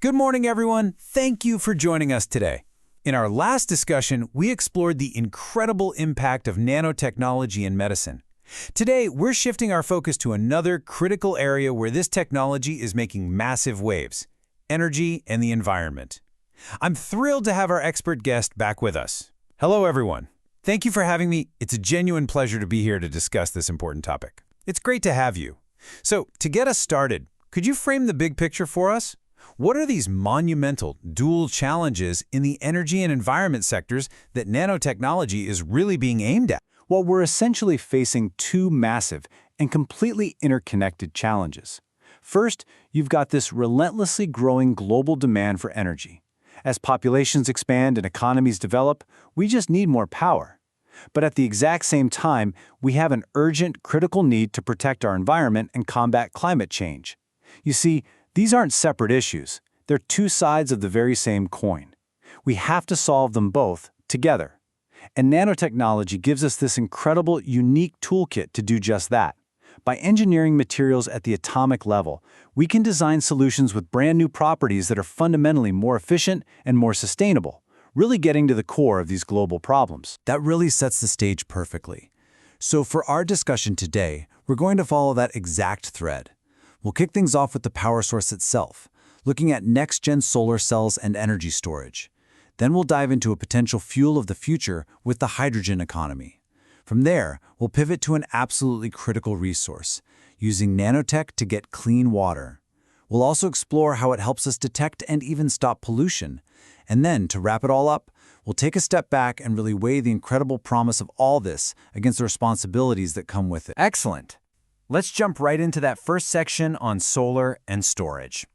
Good morning, everyone. Thank you for joining us today. In our last discussion, we explored the incredible impact of nanotechnology in medicine. Today, we're shifting our focus to another critical area where this technology is making massive waves: energy and the environment. I'm thrilled to have our expert guest back with us. Hello, everyone. Thank you for having me. It's a genuine pleasure to be here to discuss this important topic. It's great to have you. So, to get us started, could you frame the big picture for us? What are these monumental, dual challenges in the energy and environment sectors that nanotechnology is really being aimed at? Well, we're essentially facing two massive and completely interconnected challenges. First, you've got this relentlessly growing global demand for energy. As populations expand and economies develop, we just need more power. But at the exact same time, we have an urgent, critical need to protect our environment and combat climate change. You see, these aren't separate issues. They're two sides of the very same coin. We have to solve them both together. And nanotechnology gives us this incredible, unique toolkit to do just that. By engineering materials at the atomic level, we can design solutions with brand new properties that are fundamentally more efficient and more sustainable, really getting to the core of these global problems. That really sets the stage perfectly. So for our discussion today, we're going to follow that exact thread. We'll kick things off with the power source itself, looking at next-gen solar cells and energy storage. Then we'll dive into a potential fuel of the future with the hydrogen economy. From there, we'll pivot to an absolutely critical resource, using nanotech to get clean water. We'll also explore how it helps us detect and even stop pollution. And then, to wrap it all up, we'll take a step back and really weigh the incredible promise of all this against the responsibilities that come with it. Excellent. Let's jump right into that first section on solar and storage.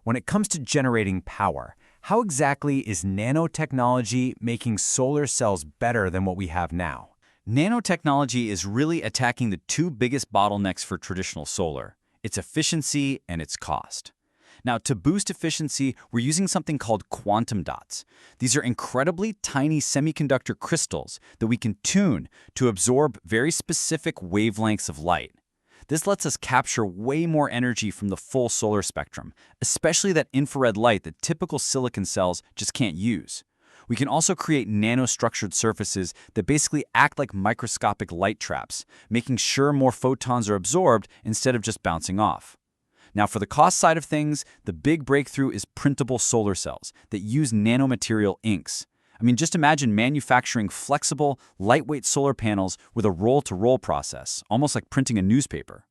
When it comes to generating power, how exactly is nanotechnology making solar cells better than what we have now? Nanotechnology is really attacking the two biggest bottlenecks for traditional solar: its efficiency and its cost. Now, to boost efficiency, we're using something called quantum dots. These are incredibly tiny semiconductor crystals that we can tune to absorb very specific wavelengths of light. This lets us capture way more energy from the full solar spectrum, especially that infrared light that typical silicon cells just can't use. We can also create nano-structured surfaces that basically act like microscopic light traps, making sure more photons are absorbed instead of just bouncing off. Now, for the cost side of things, the big breakthrough is printable solar cells that use nanomaterial inks. I mean, just imagine manufacturing flexible, lightweight solar panels with a roll-to-roll process, almost like printing a newspaper.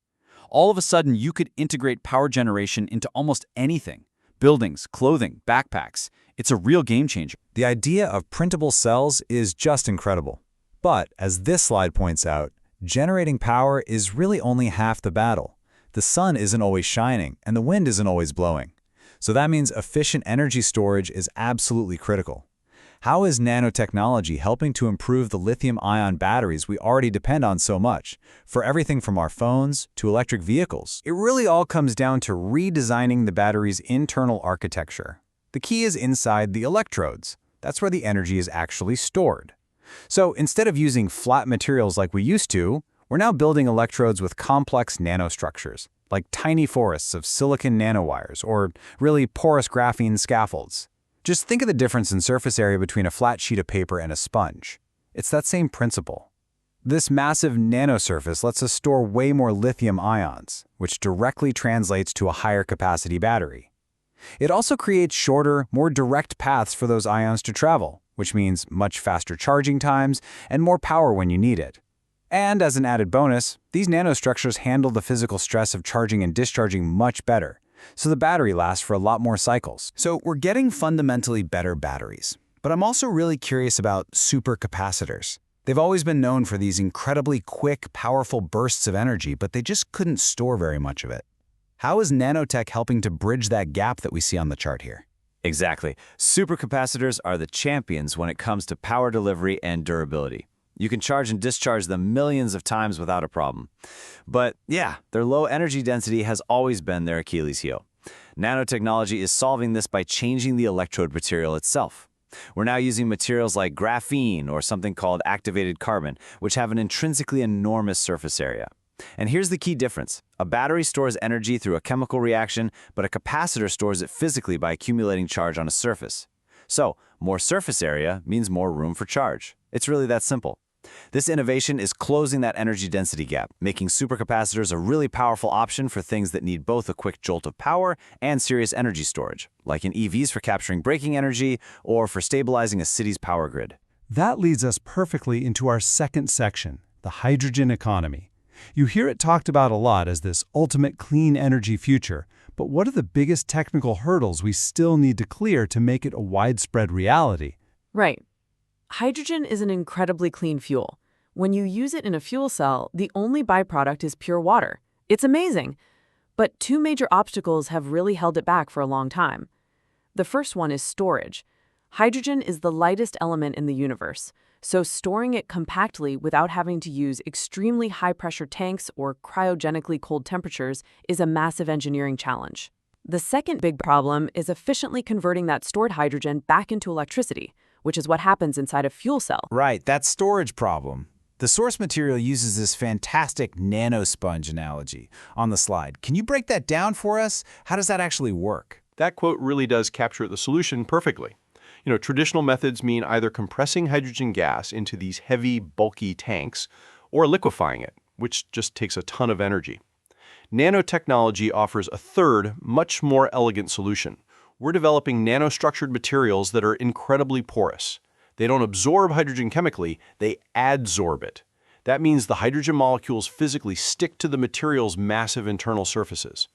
All of a sudden, you could integrate power generation into almost anything: buildings, clothing, backpacks. It's a real game changer. The idea of printable cells is just incredible. But, as this slide points out, generating power is really only half the battle. The sun isn't always shining, and the wind isn't always blowing. So that means efficient energy storage is absolutely critical. How is nanotechnology helping to improve the lithium-ion batteries we already depend on so much, for everything from our phones to electric vehicles? It really all comes down to redesigning the battery's internal architecture. The key is inside the electrodes. That's where the energy is actually stored. So instead of using flat materials like we used to, we're now building electrodes with complex nanostructures, like tiny forests of silicon nanowires or really porous graphene scaffolds. Just think of the difference in surface area between a flat sheet of paper and a sponge. It's that same principle. This massive nanosurface lets us store way more lithium ions, which directly translates to a higher capacity battery. It also creates shorter, more direct paths for those ions to travel, which means much faster charging times and more power when you need it. And as an added bonus, these nanostructures handle the physical stress of charging and discharging much better, so the battery lasts for a lot more cycles. So we're getting fundamentally better batteries. But I'm also really curious about supercapacitors. They've always been known for these incredibly quick, powerful bursts of energy, but they just couldn't store very much of it. How is nanotech helping to bridge that gap that we see on the chart here? Exactly. Supercapacitors are the champions when it comes to power delivery and durability. You can charge and discharge them millions of times without a problem. But yeah, their low energy density has always been their Achilles heel. Nanotechnology is solving this by changing the electrode material itself. We're now using materials like graphene or something called activated carbon, which have an intrinsically enormous surface area. And here's the key difference. A battery stores energy through a chemical reaction, but a capacitor stores it physically by accumulating charge on a surface. So, more surface area means more room for charge. It's really that simple. This innovation is closing that energy density gap, making supercapacitors a really powerful option for things that need both a quick jolt of power and serious energy storage, like in EVs for capturing braking energy or for stabilizing a city's power grid. That leads us perfectly into our second section, the hydrogen economy. You hear it talked about a lot as this ultimate clean energy future, but what are the biggest technical hurdles we still need to clear to make it a widespread reality? Right. Hydrogen is an incredibly clean fuel. When you use it in a fuel cell, the only byproduct is pure water. It's amazing. But two major obstacles have really held it back for a long time. The first one is storage. Hydrogen is the lightest element in the universe, so storing it compactly without having to use extremely high-pressure tanks or cryogenically cold temperatures is a massive engineering challenge. The second big problem is efficiently converting that stored hydrogen back into electricity, which is what happens inside a fuel cell. Right, that storage problem. The source material uses this fantastic nanosponge analogy on the slide. Can you break that down for us? How does that actually work? That quote really does capture the solution perfectly. Traditional methods mean either compressing hydrogen gas into these heavy, bulky tanks or liquefying it, which just takes a ton of energy. Nanotechnology offers a third, much more elegant solution. We're developing nano-structured materials that are incredibly porous. They don't absorb hydrogen chemically, they adsorb it. That means the hydrogen molecules physically stick to the material's massive internal surfaces.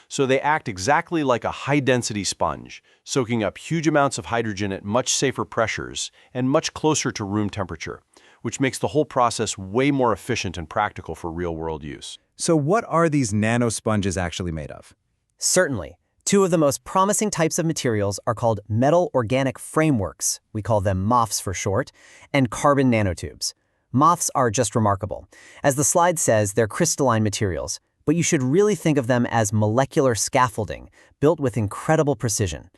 So they act exactly like a high-density sponge, soaking up huge amounts of hydrogen at much safer pressures and much closer to room temperature, which makes the whole process way more efficient and practical for real-world use. So what are these nanosponges actually made of? Certainly. Two of the most promising types of materials are called metal organic frameworks, we call them MOFs for short, and carbon nanotubes. MOFs are just remarkable. As the slide says, they're crystalline materials, but you should really think of them as molecular scaffolding, built with incredible precision.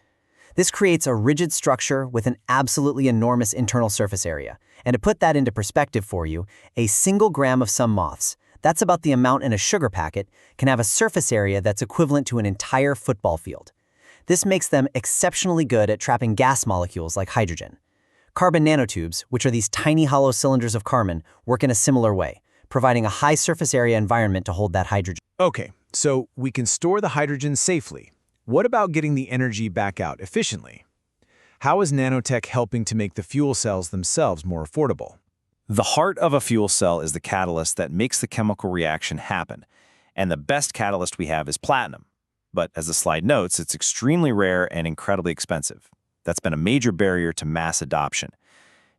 This creates a rigid structure with an absolutely enormous internal surface area. And to put that into perspective for you, a single gram of some MOFs, that's about the amount in a sugar packet, can have a surface area that's equivalent to an entire football field. This makes them exceptionally good at trapping gas molecules like hydrogen. Carbon nanotubes, which are these tiny hollow cylinders of carbon, work in a similar way, providing a high surface area environment to hold that hydrogen. Okay, so we can store the hydrogen safely. What about getting the energy back out efficiently? How is nanotech helping to make the fuel cells themselves more affordable? The heart of a fuel cell is the catalyst that makes the chemical reaction happen, and the best catalyst we have is platinum. But as the slide notes, it's extremely rare and incredibly expensive. That's been a major barrier to mass adoption.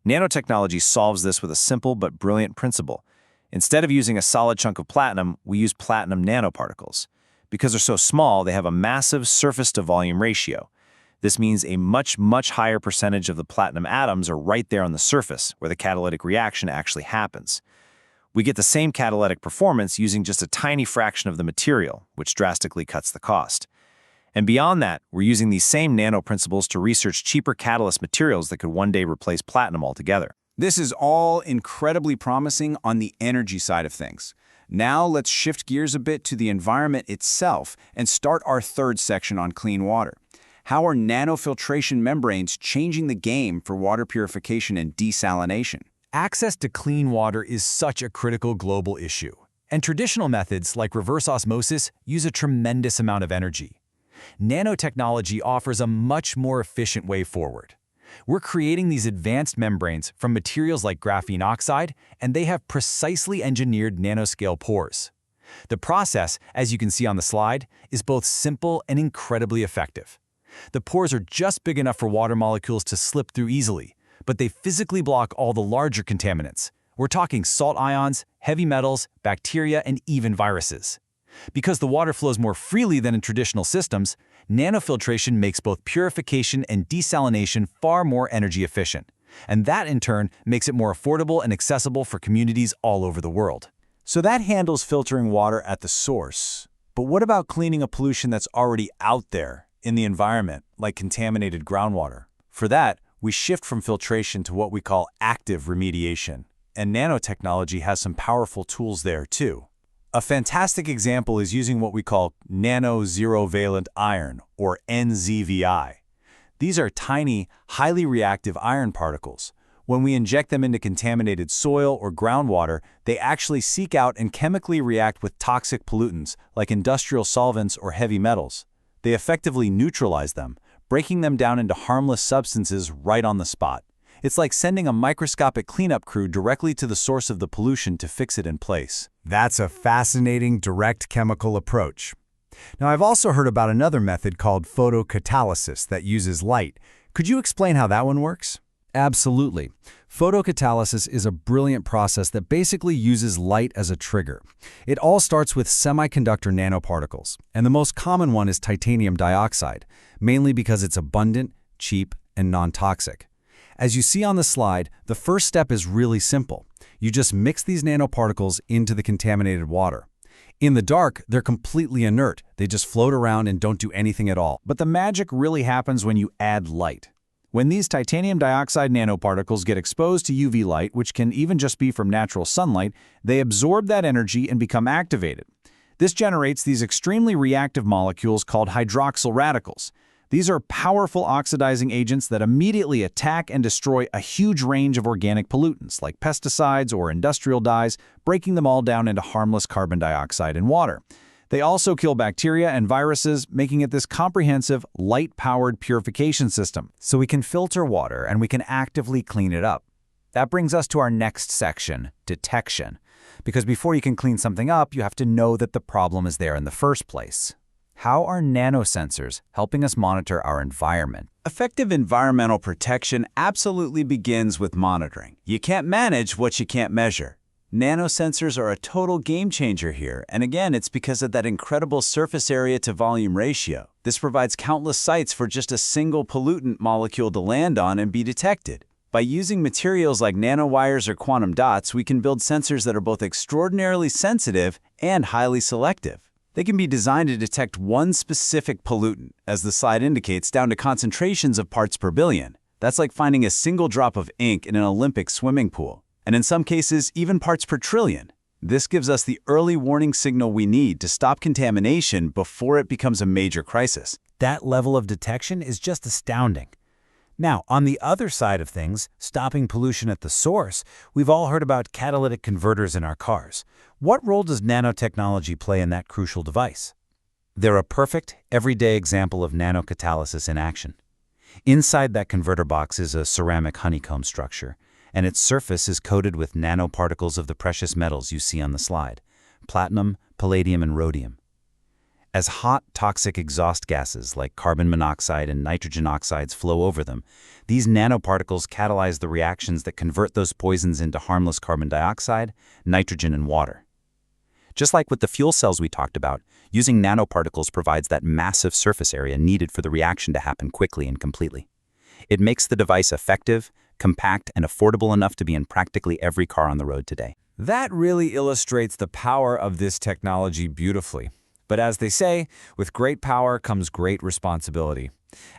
Nanotechnology solves this with a simple but brilliant principle. Instead of using a solid chunk of platinum, we use platinum nanoparticles. Because they're so small, they have a massive surface-to-volume ratio. This means a much higher percentage of the platinum atoms are right there on the surface, where the catalytic reaction actually happens. We get the same catalytic performance using just a tiny fraction of the material, which drastically cuts the cost. And beyond that, we're using these same nano principles to research cheaper catalyst materials that could one day replace platinum altogether. This is all incredibly promising on the energy side of things. Now let's shift gears a bit to the environment itself and start our third section on clean water. How are nanofiltration membranes changing the game for water purification and desalination? Access to clean water is such a critical global issue, and traditional methods like reverse osmosis use a tremendous amount of energy. Nanotechnology offers a much more efficient way forward. We're creating these advanced membranes from materials like graphene oxide, and they have precisely engineered nanoscale pores. The process, as you can see on the slide, is both simple and incredibly effective. The pores are just big enough for water molecules to slip through easily, but they physically block all the larger contaminants. We're talking salt ions, heavy metals, bacteria, and even viruses. Because the water flows more freely than in traditional systems, nanofiltration makes both purification and desalination far more energy efficient. And that, in turn, makes it more affordable and accessible for communities all over the world. So that handles filtering water at the source. But what about cleaning a pollution that's already out there in the environment, like contaminated groundwater? For that, we shift from filtration to what we call active remediation. And nanotechnology has some powerful tools there, too. A fantastic example is using what we call nano-zero-valent iron, or NZVI. These are tiny, highly reactive iron particles. When we inject them into contaminated soil or groundwater, they actually seek out and chemically react with toxic pollutants like industrial solvents or heavy metals. They effectively neutralize them, breaking them down into harmless substances right on the spot. It's like sending a microscopic cleanup crew directly to the source of the pollution to fix it in place. That's a fascinating direct chemical approach. Now, I've also heard about another method called photocatalysis that uses light. Could you explain how that one works? Absolutely. Photocatalysis is a brilliant process that basically uses light as a trigger. It all starts with semiconductor nanoparticles, and the most common one is titanium dioxide, mainly because it's abundant, cheap, and non-toxic. As you see on the slide, the first step is really simple. You just mix these nanoparticles into the contaminated water. In the dark, they're completely inert. They just float around and don't do anything at all. But the magic really happens when you add light. When these titanium dioxide nanoparticles get exposed to UV light, which can even just be from natural sunlight, they absorb that energy and become activated. This generates these extremely reactive molecules called hydroxyl radicals. These are powerful oxidizing agents that immediately attack and destroy a huge range of organic pollutants like pesticides or industrial dyes, breaking them all down into harmless carbon dioxide and water. They also kill bacteria and viruses, making it this comprehensive, light-powered purification system. So we can filter water and we can actively clean it up. That brings us to our next section, detection. Because before you can clean something up, you have to know that the problem is there in the first place. How are nanosensors helping us monitor our environment? Effective environmental protection absolutely begins with monitoring. You can't manage what you can't measure. Nanosensors are a total game changer here, and again, it's because of that incredible surface area to volume ratio. This provides countless sites for just a single pollutant molecule to land on and be detected. By using materials like nanowires or quantum dots, we can build sensors that are both extraordinarily sensitive and highly selective. They can be designed to detect one specific pollutant, as the slide indicates, down to concentrations of parts per billion. That's like finding a single drop of ink in an Olympic swimming pool. And in some cases, even parts per trillion. This gives us the early warning signal we need to stop contamination before it becomes a major crisis. That level of detection is just astounding. Now, on the other side of things, stopping pollution at the source, we've all heard about catalytic converters in our cars. What role does nanotechnology play in that crucial device? They're a perfect, everyday example of nanocatalysis in action. Inside that converter box is a ceramic honeycomb structure, and its surface is coated with nanoparticles of the precious metals you see on the slide: platinum, palladium, and rhodium. As hot, toxic exhaust gases like carbon monoxide and nitrogen oxides flow over them, these nanoparticles catalyze the reactions that convert those poisons into harmless carbon dioxide, nitrogen, and water. Just like with the fuel cells we talked about, using nanoparticles provides that massive surface area needed for the reaction to happen quickly and completely. It makes the device effective, compact, and affordable enough to be in practically every car on the road today. That really illustrates the power of this technology beautifully. But as they say, with great power comes great responsibility.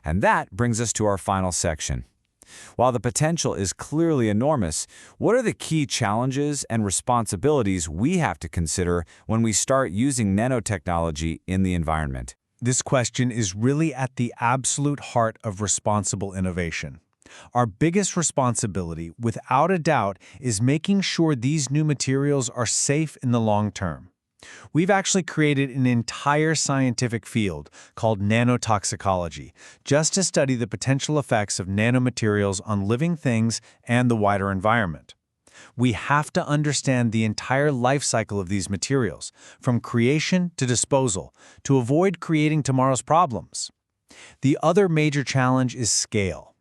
And that brings us to our final section. While the potential is clearly enormous, what are the key challenges and responsibilities we have to consider when we start using nanotechnology in the environment? This question is really at the absolute heart of responsible innovation. Our biggest responsibility, without a doubt, is making sure these new materials are safe in the long term. We've actually created an entire scientific field called nanotoxicology, just to study the potential effects of nanomaterials on living things and the wider environment. We have to understand the entire life cycle of these materials, from creation to disposal, to avoid creating tomorrow's problems. The other major challenge is scale.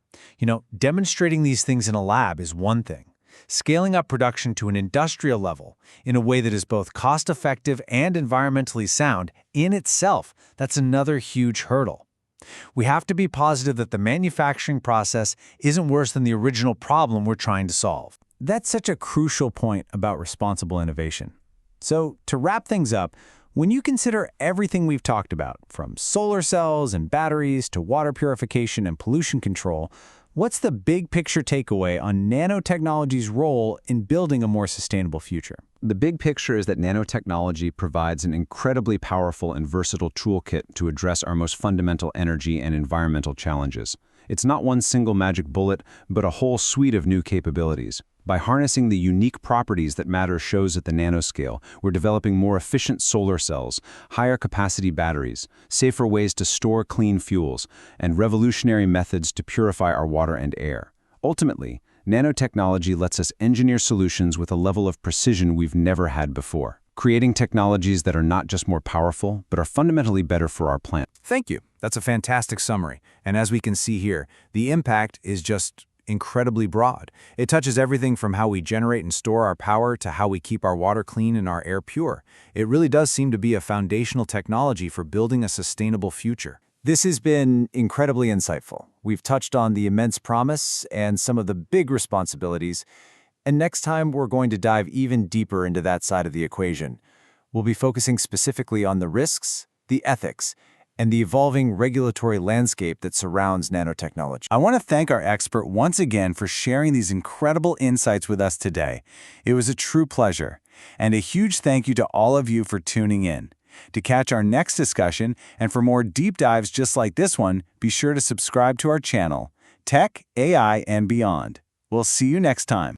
Demonstrating these things in a lab is one thing. Scaling up production to an industrial level in a way that is both cost-effective and environmentally sound in itself, that's another huge hurdle. We have to be positive that the manufacturing process isn't worse than the original problem we're trying to solve. That's such a crucial point about responsible innovation. So, to wrap things up, when you consider everything we've talked about, from solar cells and batteries to water purification and pollution control, what's the big picture takeaway on nanotechnology's role in building a more sustainable future? The big picture is that nanotechnology provides an incredibly powerful and versatile toolkit to address our most fundamental energy and environmental challenges. It's not one single magic bullet, but a whole suite of new capabilities. By harnessing the unique properties that matter shows at the nanoscale, we're developing more efficient solar cells, higher capacity batteries, safer ways to store clean fuels, and revolutionary methods to purify our water and air. Ultimately, nanotechnology lets us engineer solutions with a level of precision we've never had before, creating technologies that are not just more powerful, but are fundamentally better for our planet. Thank you. That's a fantastic summary. And as we can see here, the impact is just incredibly broad. It touches everything from how we generate and store our power to how we keep our water clean and our air pure. It really does seem to be a foundational technology for building a sustainable future. This has been incredibly insightful. We've touched on the immense promise and some of the big responsibilities. And next time, we're going to dive even deeper into that side of the equation. We'll be focusing specifically on the risks, the ethics, and the evolving regulatory landscape that surrounds nanotechnology. I want to thank our expert once again for sharing these incredible insights with us today. It was a true pleasure. And a huge thank you to all of you for tuning in. To catch our next discussion and for more deep dives just like this one, be sure to subscribe to our channel, Tech, AI, and Beyond. We'll see you next time.